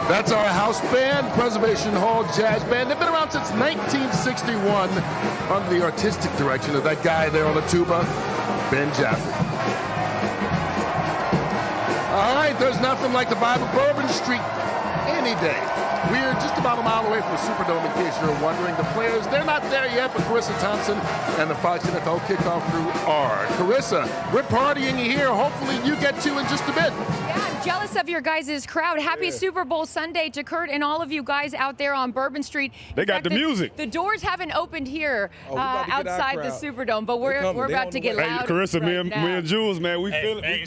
That's our house band, Preservation Hall Jazz Band. They've been around since 1961 under the artistic direction of that guy there on the tuba, Ben Jaffrey. All right, there's nothing like the vibe of Bourbon Street any day. We're just about a mile away from the Superdome, in case you're wondering. The players, they're not there yet, but Carissa Thompson and the Fox NFL kickoff crew are. Carissa, we're partying here. Hopefully you get to in just a bit. Yeah, I'm jealous of your guys' crowd. Happy Super Bowl Sunday to Kurt and all of you guys out there on Bourbon Street. They got the music. The doors haven't opened here outside the Superdome, but we're about to get loud. Hey, Carissa, right me and Jules, man, we feel it. Hey,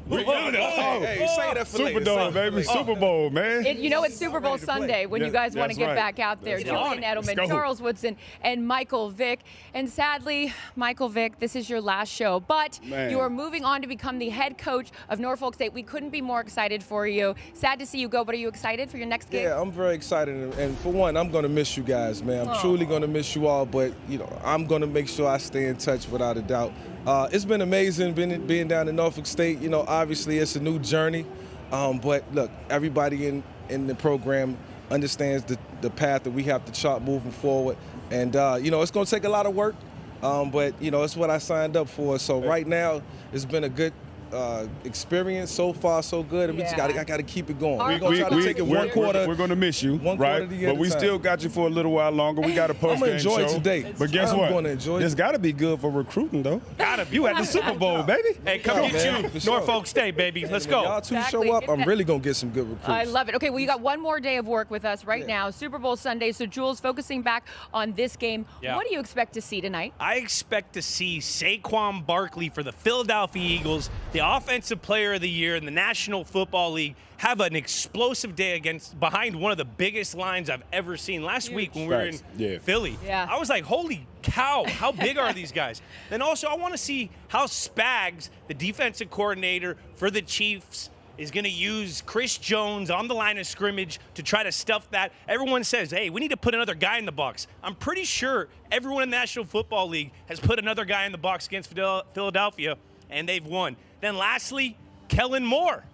We feel it. Hey, say that for Superdome, baby. Super Bowl, man. You know it's Super Bowl Sunday when you guys want to get back out there. Julian Edelman, Charles Woodson, and Michael Vick. And sadly, Michael Vick, this is your last show. But you are moving on to become the head coach of Norfolk State. We couldn't be more excited for you. Sad to see you go, but are you excited for your next gig? Yeah, I'm very excited. And for one, I'm going to miss you guys, man. I'm truly going to miss you all. But, you know, I'm going to make sure I stay in touch without a doubt. It's been amazing being down in Norfolk State. You know, obviously it's a new journey. But, look, everybody in the program understands the path that we have to chart moving forward. And, you know, it's going to take a lot of work, but, you know, it's what I signed up for. So right now it's been a good experience. So far, so good. And I got to keep it going. We're going to try to take it one quarter. We're going to miss you, right? But we still got you for a little while longer. We got a post-game show. I'm going to enjoy it today. But guess what? I'm going to enjoy it. It's got to be good for recruiting, though. Gotta be. You at the Super Bowl, baby. Hey, come get you, Norfolk State, baby. Let's go. Y'all two show up, I'm really going to get some good recruits. I love it. Okay, well, you got one more day of work with us right now, Super Bowl Sunday. So, Jules, focusing back on this game, what do you expect to see tonight? I expect to see Saquon Barkley for the Philadelphia Eagles, the offensive player of the year in the National Football League, have an explosive day behind one of the biggest lines I've ever seen. Last week when we were in Philly, I was like, holy cow, how big are these guys? Then also I want to see how Spags, the defensive coordinator for the Chiefs, is going to use Chris Jones on the line of scrimmage to try to stuff that. Everyone says, hey, we need to put another guy in the box. I'm pretty sure everyone in the National Football League has put another guy in the box against Philadelphia, and they've won. Then lastly, Kellen Moore.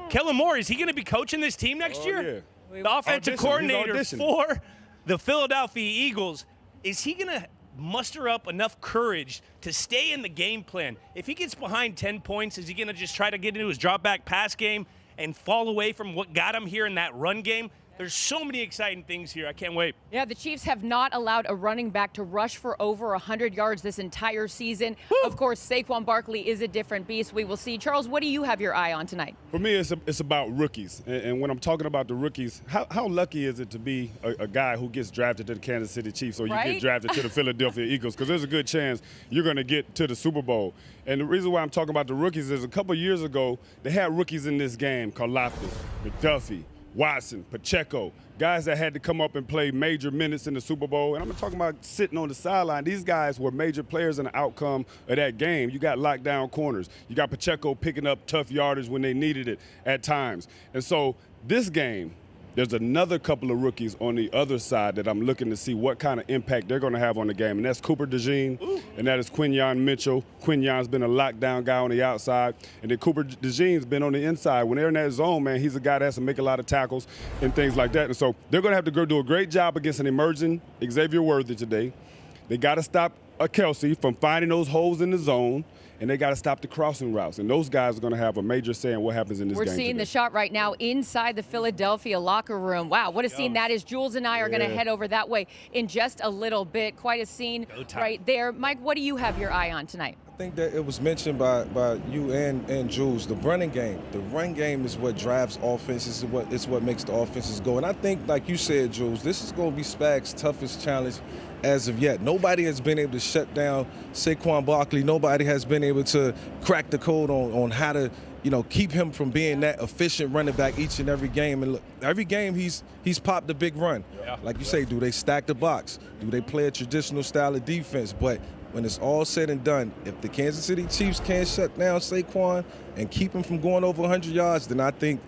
Kellen Moore, is he going to be coaching this team next year? Yeah. The offensive coordinator for the Philadelphia Eagles. Is he going to muster up enough courage to stay in the game plan? If he gets behind 10 points, is he going to just try to get into his drop-back pass game and fall away from what got him here in that run game? There's so many exciting things here. I can't wait. Yeah, the Chiefs have not allowed a running back to rush for over 100 yards this entire season. Woo! Of course, Saquon Barkley is a different beast. We will see. Charles, what do you have your eye on tonight? For me, it's about rookies. And when I'm talking about the rookies, how lucky is it to be a guy who gets drafted to the Kansas City Chiefs or you get drafted to the Philadelphia Eagles? Because there's a good chance you're going to get to the Super Bowl. And the reason why I'm talking about the rookies is a couple years ago, they had rookies in this game, Karlaftis, McDuffie, Watson, Pacheco, guys that had to come up and play major minutes in the Super Bowl. And I'm talking about sitting on the sideline. These guys were major players in the outcome of that game. You got lockdown corners. You got Pacheco picking up tough yardage when they needed it at times. And so this game, there's another couple of rookies on the other side that I'm looking to see what kind of impact they're going to have on the game, and that's Cooper DeJean, and that is Quinyon Mitchell. Quinyon's been a lockdown guy on the outside, and then Cooper DeJean's been on the inside. When they're in that zone, man, he's a guy that has to make a lot of tackles and things like that. And so they're going to have to go do a great job against an emerging Xavier Worthy today. They got to stop Kelsey from finding those holes in the zone, and they got to stop the crossing routes. And those guys are going to have a major say in what happens in this game. We're seeing today. the shot right now inside the Philadelphia locker room. Wow, what a scene that is. Jules and I are going to head over that way in just a little bit. Quite a scene right there. Mike, what do you have your eye on tonight? I think that it was mentioned by you and Jules, the running game. The run game is what drives offenses. It's what makes the offenses go. And I think, like you said, Jules, this is going to be Spags' toughest challenge as of yet. Nobody has been able to shut down Saquon Barkley. Nobody has been able to crack the code on how to, you know, keep him from being that efficient running back each and every game. And look, every game he's popped a big run. Like you say, do they stack the box? Do they play a traditional style of defense? But when it's all said and done, if the Kansas City Chiefs can't shut down Saquon and keep him from going over 100 yards, then I think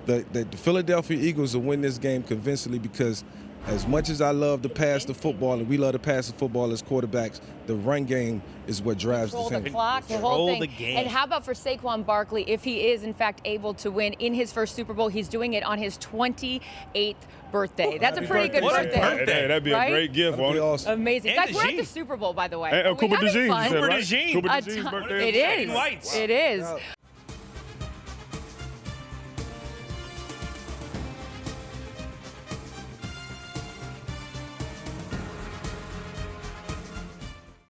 the Philadelphia Eagles will win this game convincingly because As much as I love to pass the football, and we love to pass the football as quarterbacks, the run game is what drives Control the the clock, the whole thing. the game. And how about for Saquon Barkley, if he is in fact able to win in his first Super Bowl, he's doing it on his 28th birthday. That's a pretty good What a birthday. birthday. Hey, that'd be Right? a great gift. That'd be awesome. Amazing. And Guys, we're at DeJean. the Super Bowl, by the way. And Are we Cooper having DeJean, fun? is that Cooper right? DeJean. Cooper A DeJean's ton- birthday. It is. Whites. It is.